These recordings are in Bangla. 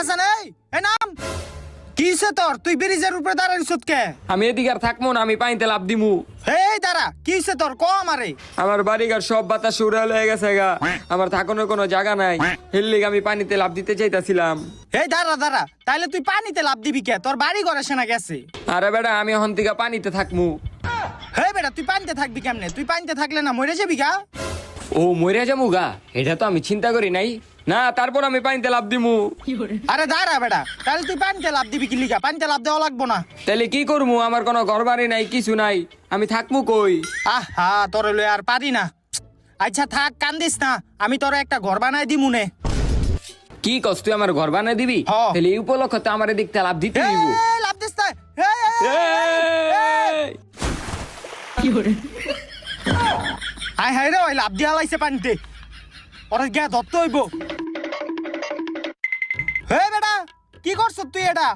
হাসান এই নাম কিসে তোর তুই ব্রিজের উপরে দাঁড়াইছিস কে? আমি এদিকে আর থাকবো না, আমি পানিতে লাফ দিমু। এই দাঁড়া কিসে তোর ক আমারে? আমার বাড়িঘর সব বাতাস উড়াল হয়ে গেছে গা, আমার থাকানোর কোনো জায়গা নাই, হিল্লিগ আমি পানিতে লাফ দিতে চাইতাছিলাম। এই দাঁড়া তাইলে তুই পানিতে লাফ দিবি কে? তোর বাড়ি ঘরে সেনা গেছে। আরে বেটা আমি এখন থেকে পানিতে থাকমু। হে বেটা তুই পানিতে থাকবি কেমনে? তুই পানিতে থাকলে না মরে যাবি গা। ও মরে যাবো গা, এটা তো আমি চিন্তা করি নাই। না তারপর আমি পানিতে লাফ দিমু। আরে দাঁড়া বেটা, তাহলে তুই পানিতে লাফ দিবি কি লিগা? পানিতে লাফ দেওয়া লাগবো না। তাহলে কি করবো? আমার কোনো ঘর বাড়ি নাই, কিছু নাই, আমি থাকবো কই? আহা তোর লই আর পারি না। আচ্ছা থাক কান্দিস না, আমি তোর একটা ঘর বানাই দিমু নে। কি কস তুই আমার ঘর বানাই দিবি? হ। তাহলে এই উপলক্ষে তো আমার দিকটা লাভ দিতে এই, দিব। লাফ দিস না। হাই হাই রে ওই লাফ দিয়া লাইছে পানিতে, ওরে গিয়া ধরতে হইব। হে বেটা কি করছ তুই এটা?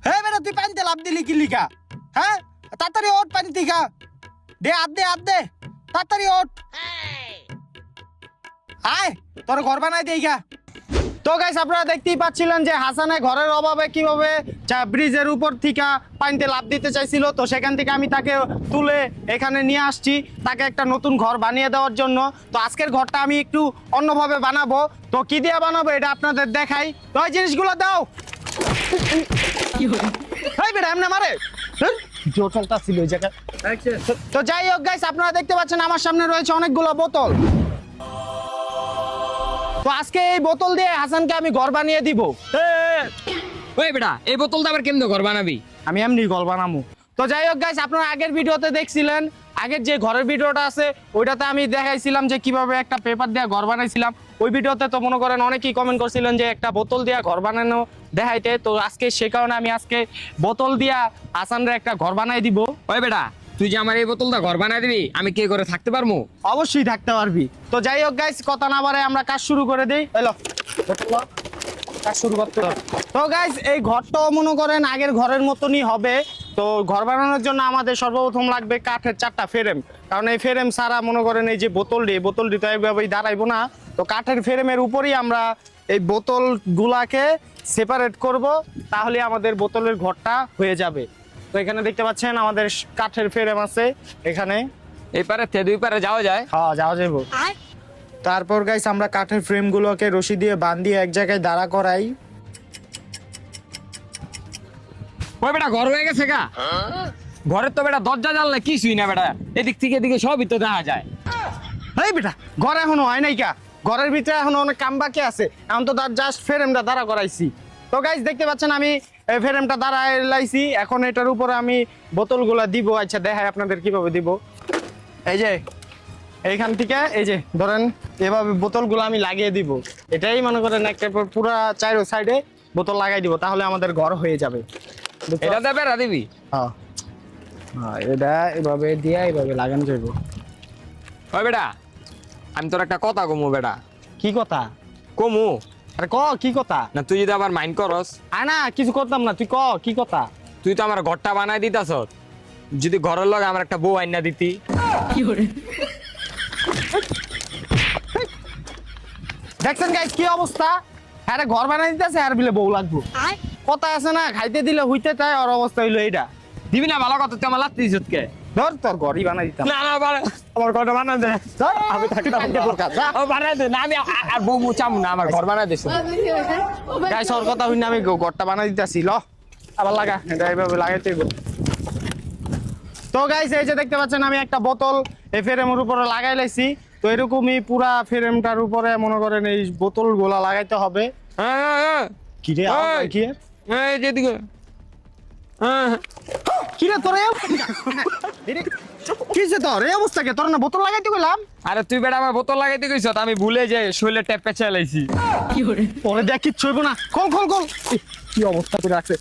হে বেটা তুই পানিতে লাফ দিলি কি লিগা? হ্যাঁ তাড়াতাড়ি ওঠ পানি থেকে, দে হাত দে তাড়াতাড়ি ওঠ। আয় তোর ঘর বানাই দেই গা। তো গাইস আপনারা দেখতেই পাচ্ছিলেন যে হাসানে ঘরের অভাবে কিভাবে ব্রিজের উপর থেকে পানিতে লাফ দিতে চাইছিল। তো সেখান থেকে আমি তাকে তুলে এখানে নিয়ে আসছি তাকে একটা নতুন ঘর বানিয়ে দেওয়ার জন্য। তো আজকের ঘরটা আমি একটু অন্যভাবে বানাবো। তো কি দিয়ে বানাবো এটা আপনাদের দেখাই। তো এই জিনিসগুলো দাও। এই বেটা এমনি মারে জোর চলতা ছিল ওই জায়গায়। তো যাই হোক গাইস আপনারা দেখতে পাচ্ছেন আমার সামনে রয়েছে অনেকগুলো বোতল। তো আজকে এই বোতল দিয়ে হাসানকে আমি ঘর বানিয়ে দিব। ওই বেটা এই বোতলটা আবার কেমনে ঘর বানাবি? আমি এমনি ঘর বানাবো। তো যাই হোক গাইস আপনারা আগের ভিডিওতে দেখছিলেন, আগের যে ঘরের ভিডিওটা আছে ওইটাতে আমি দেখাইছিলাম যে কিভাবে একটা পেপার দিয়ে ঘর বানাইছিলাম। ওই ভিডিওতে তো মনে করেন অনেকেই কমেন্ট করছিলেন যে একটা বোতল দিয়ে ঘর বানানো দেখাইতে। তো আজকে সে কারণে আমি আজকে বোতল দিয়া হাসানরে একটা ঘর বানাই দিব। ওই বেটা তুই যে আমার এই বোতলটা ঘর বানাই দিবি, আমি কি করে থাকতে পারবো? অবশ্যই থাকতে পারবি। তো যাই হোক গাইস কথা না বাড়াই আমরা কাজ শুরু করে দেই। এলো কাজ শুরু করতে হবে। তো গাইস এই ঘরটাও মনে করেন আগের ঘরের মতনই হবে। তো ঘর বানানোর জন্য আমাদের সর্বপ্রথম লাগবে কাঠের 4টা ফ্রেম, কারণ এই ফ্রেম ছাড়া মনে করেন এই যে বোতলটি তো এইভাবেই দাঁড়াইবো না। তো কাঠের ফ্রেমের উপরেই আমরা এই বোতলগুলাকে সেপারেট করব, তাহলে আমাদের বোতলের ঘরটা হয়ে যাবে। তো এখানে দেখতে পাচ্ছেন আমাদের কাঠের ফ্রেম আছে এখানে। এই পারে তে দুই পারে যাওয়া যায়। হ্যাঁ যাওয়া যাবো। তারপর গাইস আমরা কাঠের ফ্রেমগুলোকে রশি দিয়ে বাঁধিয়ে এক জায়গায় দাঁড়া করাই। ওই বেটা ঘর হয়ে গেছে গা। ঘরের তো বেটা দরজা জানলা কিছুই না বেটা, এদিক থেকে এদিকে সবই তো দেখা যায়। এই বেটা ঘর এখনো হয় নাই কা? ঘরের ভিতরে এখনো অনেক কাম বাকি আছে, এখন তো তার জাস্ট ফ্রেমটা দাঁড়া করাইছি। তো গাইস দেখতে পাচ্ছেন আমি এই ফ্রেমটা দাঁড়ায় লাইছি, এখন এটার উপরে আমি বোতলগুলা দিব। আচ্ছা দেখাই আপনাদের কিভাবে দিব। এই যে এইখান থেকে এই যে ধরেন এভাবে বোতলগুলো আমি লাগিয়ে দিব। এটাই মনে করেন একটা পুরা চারো সাইডে বোতল লাগাই দিব, তাহলে আমাদের ঘর হয়ে যাবে। এটা দে বেড়া দিবি। হ্যাঁ হ্যাঁ এটা এভাবে দিয়ে এভাবে লাগানো যাবে। ওই বেটা আমি তোর একটা কথা কমু বেটা। কি কথা? কমু আরে ক কি কথা? না তুই যদি আবার মাইন্ড করস? আয় না কিছু করতাম না, তুই ক কি কথা? তুই তো আমার ঘরটা বানাই দিতাস, যদি ঘরের লগে আমার একটা বউ আইনা দিতি। দেখছেন গাইস কি অবস্থা? হ্যাঁ ঘর বানাই দিতেছে আর বিলে বউ লাগবো। কথা আছে না খাইতে দিলে হইতে চায়, আর অবস্থা হইলো এইটা। দিবি না ভালো কথা, তুই আমার লাত্তি দিছত কে? ধর তোর ঘরই বানাই দিতাম। না না আমার ঘরটা বানাই দে। ধর, আমি থাকতাম যা। বানাই দে না, আমি আর বউ চামু না, আমার ঘর বানাই দিস। গাইস ওর কথা হইনা আমি ঘরটা বানাই দিতেছি। ল আবার লাগা, এটা এইভাবে লাগাইতে হইব। তো গাইস এই যে দেখতে পাচ্ছেন আমি একটা বোতল এই ফ্রেমের উপরে লাগাই লাইছি। তো এরকমই পুরা ফ্রেমটার উপরে মনে করেন এই বোতলগুলা লাগাইতে হবে। কি রে কি এই যেদিকে কি রে তোর কিছে তোর এই অবস্থা কে? তোর না বোতল লাগাইতে কইলাম। আরে তুই বেটা আমার বোতল লাগাইতে কইছ, আমি ভুলে যাই শৈলে ট্যাপ পেঁচে লাইছি। পরে দেখ কিচ্ছু হইব না। খোল খোল খোল, কি অবস্থা করে রাখছে।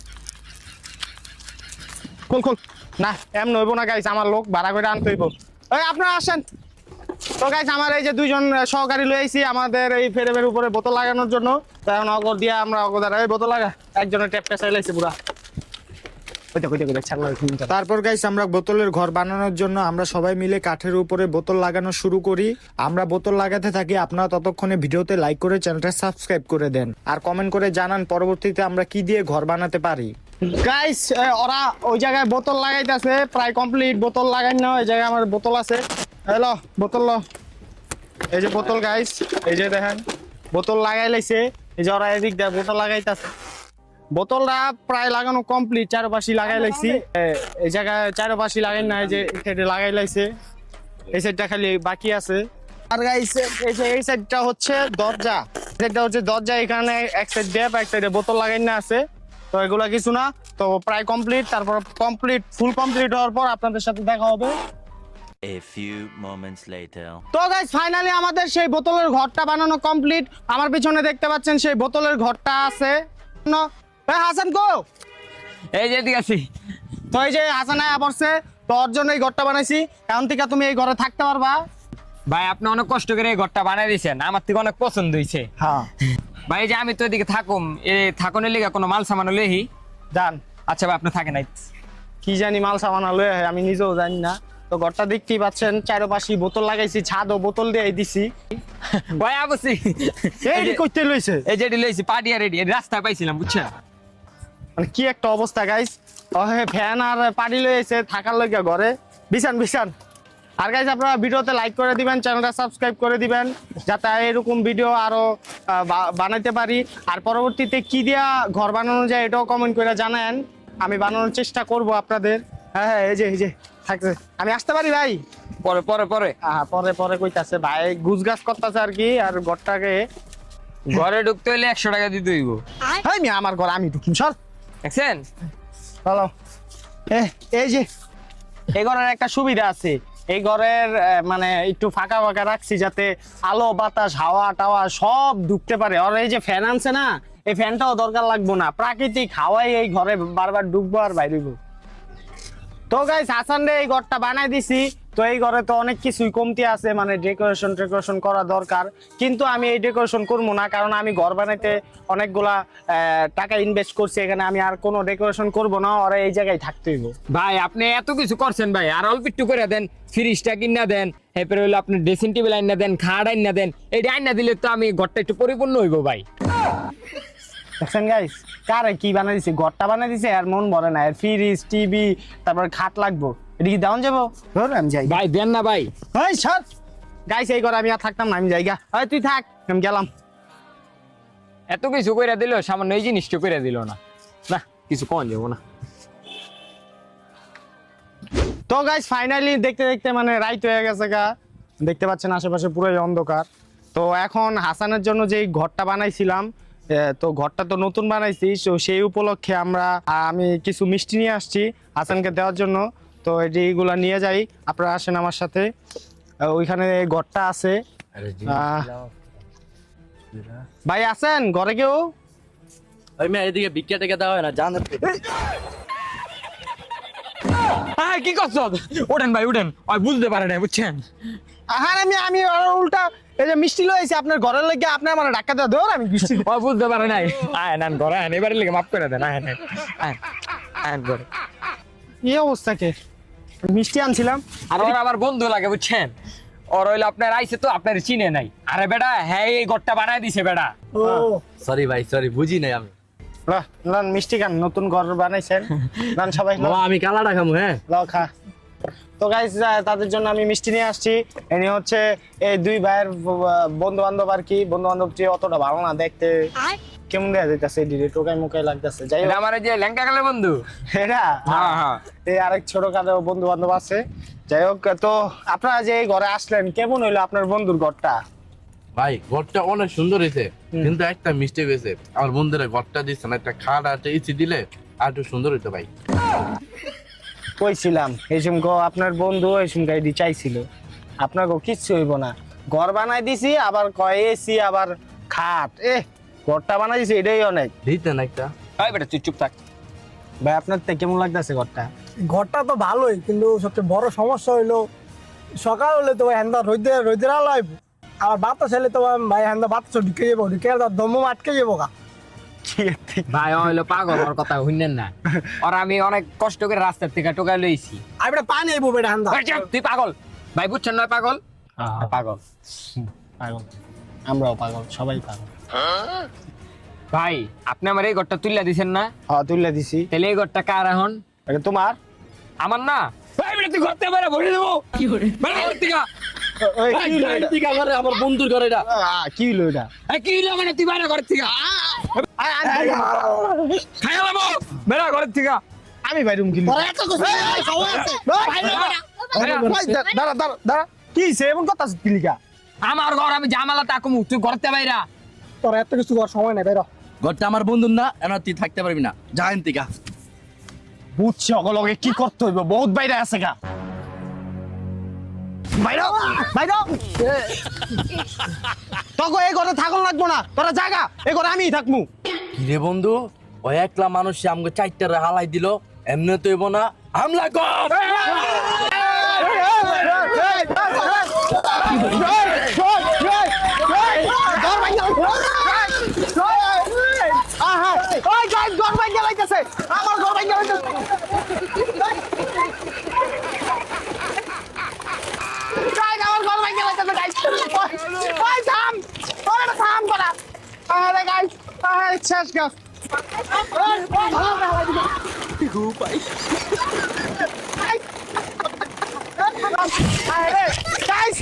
খোল খোল না এমন হইব না গাইস, আমার লোক ভাড়া করে আনতে হইব। ওই আপনারা আসেন। তো গাইস আমার এই যে দুইজন সহকারী লই আইছি আমাদের এই ফ্রেমের উপরে বোতল লাগানোর জন্য। তো এখন অগর দিয়া আমরা অগর দ্বারা এই বোতল লাগা একজনের ট্যাপ পেঁচাই লাইছে পুরা। তারপর গাইস আমরা বোতলের ঘর বানানোর জন্য আমরা সবাই মিলে কাঠের উপরে বোতল লাগানো শুরু করি। আমরা বোতল লাগাতে থাকি, আপনারা ততক্ষণে ভিডিওতে লাইক করে চ্যানেলটা সাবস্ক্রাইব করে দেন আর কমেন্ট করে জানান পরবর্তীতে আমরা কি দিয়ে ঘর বানাতে পারি। গাইস ওরা ওই জায়গায় বোতল লাগাইতেছে, প্রায় কমপ্লিট বোতল লাগাই না। ওই জায়গায় আমার বোতল আছে, হ্যালো বোতল লো। এই যে বোতল গাইস, এই যে দেখেন বোতল লাগাই লাইছে। এই যে ওরা এদিক দিয়ে বোতল লাগাইতেছে। বোতলটা প্রায় লাগানো কমপ্লিট, চারপাশে লাগাই লাইছি। এই জায়গায় চারপাশে লাগাই না, এই যে সাইডে লাগাই লাইছে, এই সাইডটা খালি বাকি আছে। আর গাইস এই সাইডটা হচ্ছে দরজা, সাইডটা হচ্ছে দরজা। এখানে এক সাইড ড্যাপ, এক সাইডে বোতল লাগাই না আছে। তো এগুলা কিছু না, তো প্রায় কমপ্লিট। তারপর কমপ্লিট ফুল কমপ্লিট হওয়ার পর আপনাদের সাথে দেখা হবে। A few moments later. তো গাইস ফাইনালি আমাদের সেই বোতলের ঘরটা বানানো কমপ্লিট। আমার পিছনে দেখতে পাচ্ছেন সেই বোতলের ঘরটা আছে। হাসান কো, এই যে এদিকে আছি। তো এই যে হাসান আয়া পড়ছে, তো ওর জন্য এই ঘরটা বানাইছি। এখন থেকে তুমি এই ঘরে থাকতে পারবা। ভাই আপনি অনেক কষ্ট করে এই ঘরটা বানাই দিয়েছেন, আমার থেকে অনেক পছন্দ হয়েছে। হ্যাঁ ভাই এই যে আমি তো এদিকে থাকুম, এই থাকুনের লিগে কোনো মাল সামান লইহি। জান আচ্ছা ভাই আপনি থাকেন নাই। কি জানি মাল সামান লয়ে আমি নিজেও জানি না। তো ঘরটা দেখতেই পাচ্ছেন, চারপাশে বোতল লাগাইছি, ছাদও বোতল দিয়ে দিছি। ভাই আবসি এই কইতে লইছে, এই যে লইছি পাটিয়া রেডি, রাস্তায় পাইছিলাম বুঝছেন। মানে কি একটা অবস্থা গাইস। ফ্যান আর পানি লইছে থাকার লইগা ঘরে। বিছান বিছান। আর গাইস আপনারা ভিডিওতে লাইক করে দিবেন, চ্যানেলটা সাবস্ক্রাইব করে দিবেন, যাতে এরকম ভিডিও আরো বানাইতে পারি। আর পরবর্তীতে কি দিয়া ঘর বানানো যায় এটাও কমেন্ট করে জানান, আমি বানানোর চেষ্টা করব আপনাদের। হ্যাঁ হ্যাঁ এই যে থাকছে। আমি আসতে পারি ভাই? পরে পরে পরে পরে পরে কইতাছে ভাই, গুজগাছ করতেছে আর কি। আর ঘরটাকে ঘরে ঢুকতে হলে 100 টাকা দিতে হইব। হাই মি আমার ঘর আমি ঢুকিম সর। দেখছেন? চলো এই যে এই ঘরের একটা সুবিধা আছে, এই ঘরের মানে একটু ফাঁকা ফাঁকা রাখছি যাতে আলো বাতাস হাওয়া টাওয়া সব ঢুকতে পারে। আর এই যে ফ্যান আনছে না, এই ফ্যানটাও দরকার লাগবো না, প্রাকৃতিক হাওয়াই এই ঘরে বারবার ঢুকবো আর বাইরেবো। তো গাইস হাসান রে এই ঘরটা বানাই দিছি। তো এই ঘরে তো অনেক কিছুই কমতি আছে, মানে ডেকোরেশন করা দরকার, কিন্তু আমি এই ডেকোরেশন করবো না, কারণ আমি ঘর বানাইতে অনেকগুলা টাকা ইনভেস্ট করছি। এখানে আমি আর কোনো ডেকোরেশন করবো না, ওরা এই জায়গায় থাকতে হইব। ভাই আপনি এত কিছু করছেন ভাই, আর অল্প একটু করে দেন, ফ্রিজটা কিনা দেন, এরপরে হলো আপনি ড্রেসিং টেবিল আইনা দেন, খাট আইনা দেন। এইটা আইনা দিলে তো আমি ঘরটা একটু পরিপূর্ণ হইব ভাই। দেখছেন গাইস, কারে কি বানাই দিছে, ঘরটা বানাই দিছে আর মন ভরে না। আর ফ্রিজ টিভি তারপর খাট লাগবো, এটা কি দাউন যাবো? ধর আমি যাই ভাই দেন না ভাই। ভাই সর গাইস, এই ঘরে আমি আর থাকতাম না, আমি যাইগা। হয় তুই থাক, আমি গেলাম। এত কিছু কইরা দিল, সামান্য এই জিনিসটা কইরা দিল না, না কিছু কম যাবো না। তো গাইস ফাইনালি দেখতে দেখতে মানে রাইট হয়ে গেছে গা, দেখতে পাচ্ছেন আশেপাশে পুরোই অন্ধকার। তো এখন হাসানের জন্য যে ঘরটা বানাইছিলাম, তো ঘরটা তো নতুন বানাইছি, তো সেই উপলক্ষে আমি কিছু মিষ্টি নিয়ে আসছি হাসানকে দেওয়ার জন্য। তো এইগুলা নিয়ে যাই, আপনারা আসেন আমার সাথে। ওইখানে ঘরটা আছে। ভাই আছেন ঘরে কেউ? ওই মেয়ে এদিকে ভিক্ষা টেকে দেওয়া হয় না জানেন? হ্যাঁ কি করছ? ওঠেন ভাই উঠেন, ওই বুঝতে পারে না বুঝছেন। হ্যাঁ আমি উল্টা এই যে মিষ্টি লইছি আপনার ঘরের লেগে, আপনি আমার ডাক্কা দেওয়া ধর আমি মিষ্টি। ও বুঝতে পারে নাই। আয় নেন ঘরে আয়, এবারে লেগে মাফ করে দেন। আয় নেন আয় ঘরে। কি অবস্থা কে, মিষ্টি আনছিলাম। আর ওর আবার বন্ধু লাগে বুঝছেন, ওর হইলো আপনার আইছে তো আপনার চিনে নাই। আরে বেটা হ্যাঁ এই ঘরটা বানায় দিছে বেটা। ও সরি ভাই সরি, বুঝি নাই আমি। লান মিষ্টি খান, নতুন ঘর বানাইছেন, লান সবাই বাবা আমি কালাটা খামু। হ্যাঁ লাও খা। তো গাইস তাদের জন্য আমি মিষ্টি নিয়ে আসছি। এনি হচ্ছে এই দুই ভাইয়ের বন্ধু বান্ধব আর কি। বন্ধু বান্ধব অতটা ভালো না দেখতে, কেমন দেখা যাইতেছে, ডিরে টোকাই মুকাই লাগতেছে। যাই হোক, এটা আমার এই যে ল্যাংটা কালের বন্ধু। এরা হ্যাঁ এই আরেক ছোটখাটো বন্ধু বান্ধব আছে। যাই হোক, তো আপনারা যে এই ঘরে আসলেন, কেমন হইলো আপনার বন্ধুর ঘরটা? ভাই ঘরটা অনেক সুন্দর হয়েছে, কিন্তু একটা মিস্টেক হয়েছে। আমার বন্ধুরা ঘরটা দিচ্ছে না, একটা খাট আর একটা এসি দিলে আর একটু সুন্দর হইতো ভাই। কইছিলাম এই সময় আপনার বন্ধু এই সময় এডি চাইছিল, আপনার কিচ্ছু হইব না। ঘর বানাই দিছি, আবার কয় এসি আবার খাট। ঘরটা বানাই দিছি, এটাই অনেক। দিতে না একটা। ভাই বেটা তুই চুপ থাক। ভাই আপনার কেমন লাগতেছে ঘরটা? ঘরটা তো ভালোই, কিন্তু সবচেয়ে বড় সমস্যা হইলো সকাল হলে তো হ্যান্ডা রোদের আলো আইব, আর বাতাস এলে তো ভাই হ্যান্ডা বাতাস ঢুকে যাবো, ঢুকে দম আটকে যাবো গা। কি এর থেকে? ভাই ও হইলো পাগল, ওর কথা শুনেন না। আর আমি অনেক কষ্ট করে রাস্তার থেকে টোকা লইছি। আর বেটা পানি আইবো বেটা হান্দা ওই চুপ, তুই পাগল ভাই, বুঝছেন নয় পাগল? পাগল পাগল, আমরাও পাগল, সবাই পাগল। ভাই, আপনি আমার এই ঘরটা তুইলা দিছেন না? হ্যাঁ তুলে দিছি। তাহলে এই ঘরটা কার এখন? এটা তোমার। আমার না ভাই, বেটা তুই ঘরতে বাইরে ভরে দেবো। বেটা ঘর থেকে। ওই কি হলো এটা? ঠিক আছে আমার বন্ধুর ঘরে এটা কি হলো এটা? এই কি হলো মানে, তুই বাইরে ঘর থেকে খাইয়া দেবো। বেটা ঘর থেকে। আমি বাইরুম কি বেটা, দাঁড়া দাঁড়া দাঁড়া, কি হইছে এমন কথা কিলিকা? আমার ঘর, আমি জামালা তাকুমু, তুই ঘরতে বাইরা। তোর এত কিছু করার সময় নাই বেরো ঘরটা আমার বন্ধুর না, এনা তুই থাকতে পারবি না, যা এন থেকে। বুঝছি অগলগে কি করতে হইব, বহুত বাইরে আছে গা। বাইরে বাইরে তোকে এই ঘরে থাকল লাগবো না, তোরা জাগা, এই ঘরে আমিই থাকমু। কিরে বন্ধু, ওই একলা মানুষ আমাকে চারটারে হালাই দিল, এমনি তো হইব না, হামলা কর। আমার ঘর ভাঙ্গা লাইতেছে। আমার ঘর ভাঙ্গা লাইতেছে গাইস। ওই থাম, ওরে থাম করা। আরে গাইস, আরে শেষ গাছ। গাইস,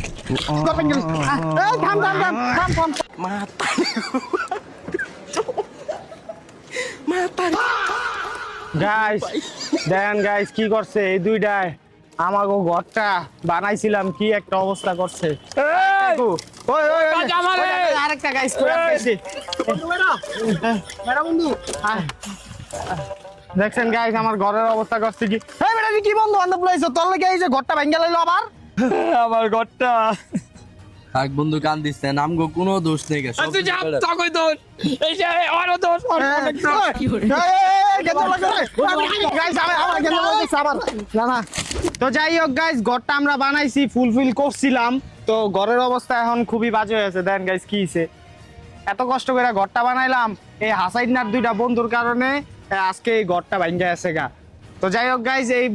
ঘর ভাঙ্গা লাইতেছে। থাম থাম থাম থাম থাম। গাইস দেন গাইস কি করছে এই দুইটায়, আমাগো ঘরটা বানাইছিলাম কি একটা অবস্থা করছে। ওই ওই ওই, জামালে! ওই, আরেকটা গাইস করে আসতেছি। বেটা বন্ধু দেখছেন গাইস আমার ঘরের অবস্থা করছে কি? এই বেটা তুই কি বন্ধু বান্ধব লইছো, তোর লাগি এই যে ঘরটা ভাঙ্গা লাইলো আবার। আমার ঘরটা থাক বন্ধু, কান দিচ্ছে আমগো কোনো দোষ নেই গা, সব তুই যা, তখন দোষ। এই যে ওরও দোষ, ওর অনেক দোষ। তো যাই হোক গাইস, ঘরটা আমরা বানাইছি, ফুলফিল করছিলাম, তো ঘরের অবস্থা এখন খুবই বাজে হয়েছে। দেন গাইস কি হইছে, এত কষ্ট করে ঘরটা বানাইলাম, এই হাসাইনার দুইটা বন্ধুর কারণে আজকে এই ঘরটা ভাঙ্গা আছে গা। তো যাই হোক গাইস, এই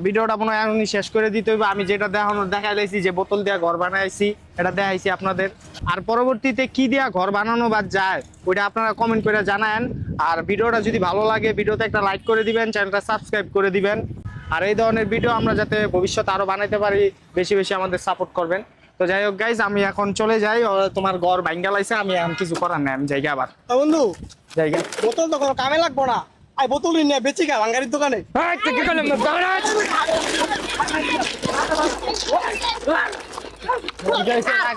ভিডিওটা মনে হয় এখনই শেষ করে দিতে হইব। আমি যেটা দেখাইছি যে বোতল দিয়া ঘর বানাইছি, এটা দেখাইছি আপনাদের। আর পরবর্তীতে কি দিয়া ঘর বানানো বা যায় ওইটা আপনারা কমেন্ট করে জানান। আর ভিডিওটা যদি ভালো লাগে ভিডিওতে একটা লাইক করে দিবেন, চ্যানেলটা সাবস্ক্রাইব করে দিবেন। আর এই ধরনের ভিডিও আমরা যাতে ভবিষ্যতে আরো বানাইতে পারি, বেশি বেশি আমাদের সাপোর্ট করবেন। তো যাই হোক গাইস, আমি এখন চলে যাই, তোমার ঘর ভাঙ্গা লাইছে, আমি এখন কিছু করার নাই, আমি জায়গা আবার তা বন্ধু জায়গা। বোতল তো কোনো কামে লাগবো না, আই বোতল নিয়ে বেচি গা ভাঙ্গারির দোকানে। এই, তুই কি করলি? দাঁড়া। ঠিক আছে, রাখ।